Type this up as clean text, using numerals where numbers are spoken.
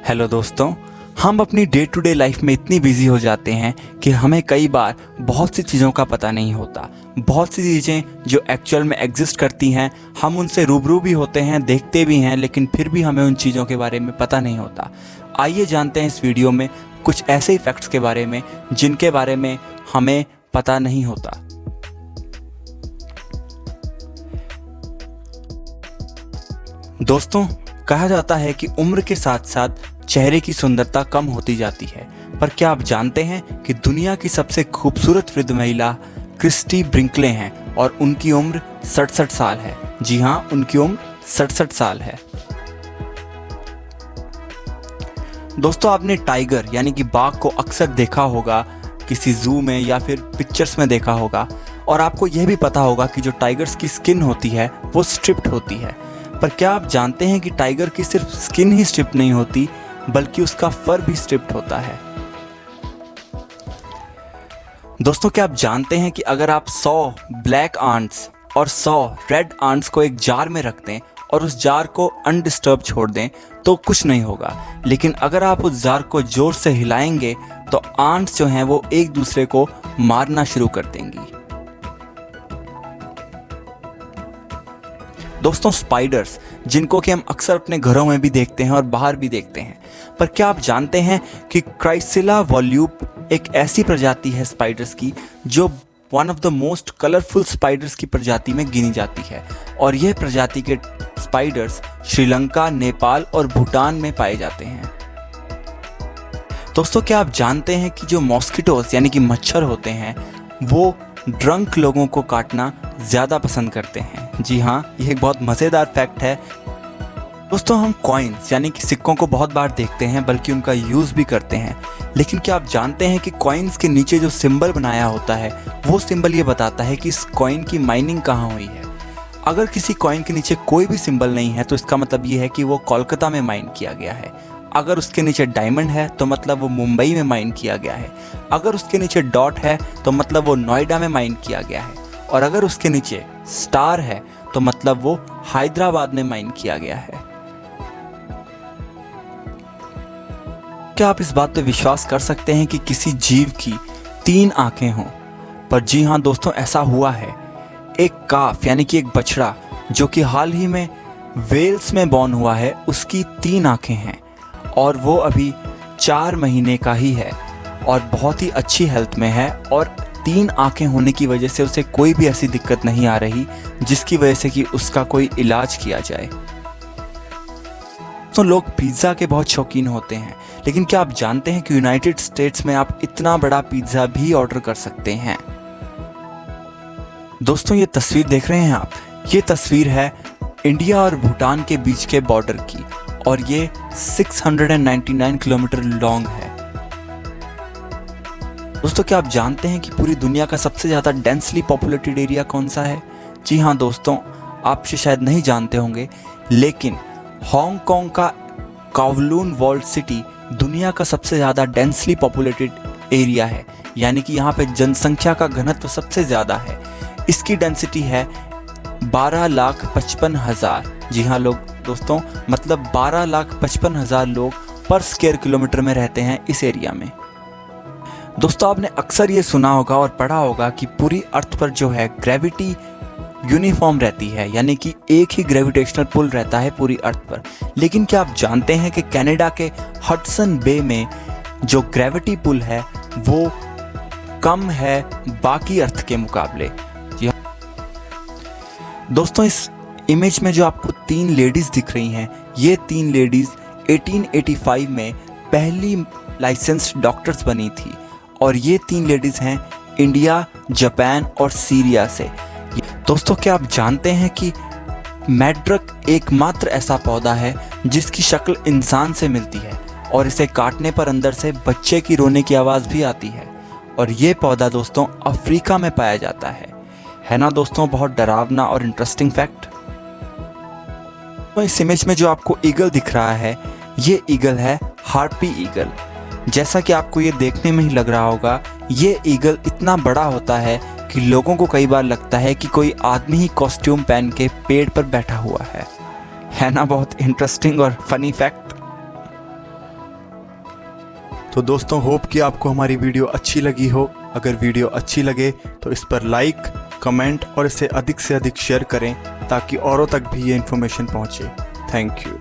Hello दोस्तों, हम अपनी डे टू डे लाइफ में इतनी बिजी हो जाते हैं कि हमें कई बार बहुत सी चीज़ों का पता नहीं होता। बहुत सी चीज़ें जो एक्चुअल में एग्जिस्ट करती हैं, हम उनसे रूबरू भी होते हैं, देखते भी हैं, लेकिन फिर भी हमें उन चीज़ों के बारे में पता नहीं होता। आइए जानते हैं इस वीडियो में कुछ ऐसे ही फैक्ट्स के बारे में जिनके बारे में हमें पता नहीं होता। दोस्तों, कहा जाता है कि उम्र के साथ साथ चेहरे की सुंदरता कम होती जाती है, पर क्या आप जानते हैं कि दुनिया की सबसे खूबसूरत वृद्ध महिला क्रिस्टी ब्रिंकले हैं और उनकी उम्र 67 साल है। जी हाँ, उनकी उम्र 67 साल है। दोस्तों, आपने टाइगर यानी कि बाघ को अक्सर देखा होगा, किसी जू में या फिर पिक्चर्स में देखा होगा, और आपको यह भी पता होगा कि जो टाइगर्स की स्किन होती है वो स्ट्रिप्ड होती है। पर क्या आप जानते हैं कि टाइगर की सिर्फ स्किन ही स्ट्रिप नहीं होती, बल्कि उसका फर भी स्ट्रिप्ड होता है। दोस्तों, क्या आप जानते हैं कि अगर आप 100 ब्लैक आंट्स और 100 रेड आंट्स को एक जार में रख दें और उस जार को अनडिस्टर्ब छोड़ दें तो कुछ नहीं होगा, लेकिन अगर आप उस जार को जोर से हिलाएंगे तो आंट्स जो हैं वो एक दूसरे को मारना शुरू कर देंगी। दोस्तों, स्पाइडर्स, जिनको कि हम अक्सर अपने घरों में भी देखते हैं और बाहर भी देखते हैं, पर क्या आप जानते हैं कि क्राइसिला वॉल्यूप एक ऐसी प्रजाति है स्पाइडर्स की जो one of the most colourful spiders की प्रजाति में गिनी जाती है, और यह प्रजाति के स्पाइडर्स श्रीलंका, नेपाल और भूटान में पाए जाते हैं। दोस्तों, क्या आप जानते हैं कि जो मॉस्किटोज यानी कि मच्छर होते हैं वो ड्रंक लोगों को काटना ज़्यादा पसंद करते हैं। जी हाँ, यह एक बहुत मज़ेदार फैक्ट है। दोस्तों, हम कॉइन्स यानी कि सिक्कों को बहुत बार देखते हैं, बल्कि उनका यूज़ भी करते हैं, लेकिन क्या आप जानते हैं कि कॉइन्स के नीचे जो सिंबल बनाया होता है वो सिंबल ये बताता है कि इस कॉइन की माइनिंग कहाँ हुई है। अगर किसी कॉइन के नीचे कोई भी सिंबल नहीं है तो इसका मतलब ये है कि वो कोलकाता में माइन किया गया है। अगर उसके नीचे डायमंड है तो मतलब वो मुंबई में माइन किया गया है। अगर उसके नीचे डॉट है तो मतलब वो नोएडा में माइन किया गया है, और अगर उसके नीचे स्टार है तो मतलब वो हैदराबाद में माइन किया गया है। क्या आप इस बात पर विश्वास कर सकते हैं कि किसी जीव की 3 आंखें हों? पर जी हाँ दोस्तों, ऐसा हुआ है। एक काफ यानी कि एक बछड़ा जो कि हाल ही में वेल्स में बॉर्न हुआ है, उसकी 3 आंखें हैं और वो अभी 4 महीने का ही है और बहुत ही अच्छी हेल्थ में है, और 3 आंखें होने की वजह से उसे कोई भी ऐसी दिक्कत नहीं आ रही जिसकी वजह से कि उसका कोई इलाज किया जाए। तो लोग पिज़्ज़ा के बहुत शौकीन होते हैं, लेकिन क्या आप जानते हैं कि यूनाइटेड स्टेट्स में आप इतना बड़ा पिज़्ज़ा भी ऑर्डर कर सकते हैं। दोस्तों, ये तस्वीर देख रहे हैं आप, ये तस्वीर है इंडिया और भूटान के बीच के बॉर्डर की, और ये 699 किलोमीटर लॉन्ग है। दोस्तों, क्या आप जानते हैं कि पूरी दुनिया का सबसे ज़्यादा डेंसली पॉपुलेटेड एरिया कौन सा है? जी हाँ दोस्तों, आप शायद नहीं जानते होंगे, लेकिन हांगकांग का कावलून वॉल्ड सिटी दुनिया का सबसे ज़्यादा डेंसली पॉपुलेटेड एरिया है, यानी कि यहाँ पे जनसंख्या का घनत्व सबसे ज़्यादा है। इसकी डेंसिटी है 12,55,000। जी हाँ दोस्तों, मतलब 12,55,000 लोग पर स्क्वायर किलोमीटर में रहते हैं इस एरिया में। दोस्तों, आपने अक्सर ये सुना होगा और पढ़ा होगा कि पूरी अर्थ पर जो है ग्रेविटी यूनिफॉर्म रहती है, यानी कि एक ही ग्रेविटेशनल पुल रहता है पूरी अर्थ पर। लेकिन क्या आप जानते हैं कि कनाडा के हडसन बे में जो ग्रेविटी पुल है वो कम है बाकी अर्थ के मुकाबले। जी दोस्तों, इस इमेज में जो आपको 3 लेडीज़ दिख रही हैं, ये 3 लेडीज़ 1885 में पहली लाइसेंस्ड डॉक्टर्स बनी थी, और ये 3 लेडीज़ हैं इंडिया, जापान और सीरिया से। दोस्तों, क्या आप जानते हैं कि मैड्रक एकमात्र ऐसा पौधा है जिसकी शक्ल इंसान से मिलती है, और इसे काटने पर अंदर से बच्चे की रोने की आवाज़ भी आती है, और ये पौधा दोस्तों अफ्रीका में पाया जाता है ना दोस्तों? बहुत डरावना और इंटरेस्टिंग फैक्ट। तो इस इमेज में जो आपको ईगल दिख रहा है, ये ईगल है हार्पी ईगल। जैसा कि आपको ये देखने में ही लग रहा होगा, ये ईगल इतना बड़ा होता है कि लोगों को कई बार लगता है कि कोई आदमी ही कॉस्ट्यूम पहन के पेड़ पर बैठा हुआ है ना? बहुत इंटरेस्टिंग और फनी फैक्ट। तो दोस्तों होप कि आपको हमारी वीडियो अच्छी लगी हो। अगर वीडियो अच्छी लगे तो इस पर लाइक, कमेंट और इसे अधिक से अधिक शेयर करें ताकि औरों तक भी ये इन्फॉर्मेशन पहुंचे। Thank you.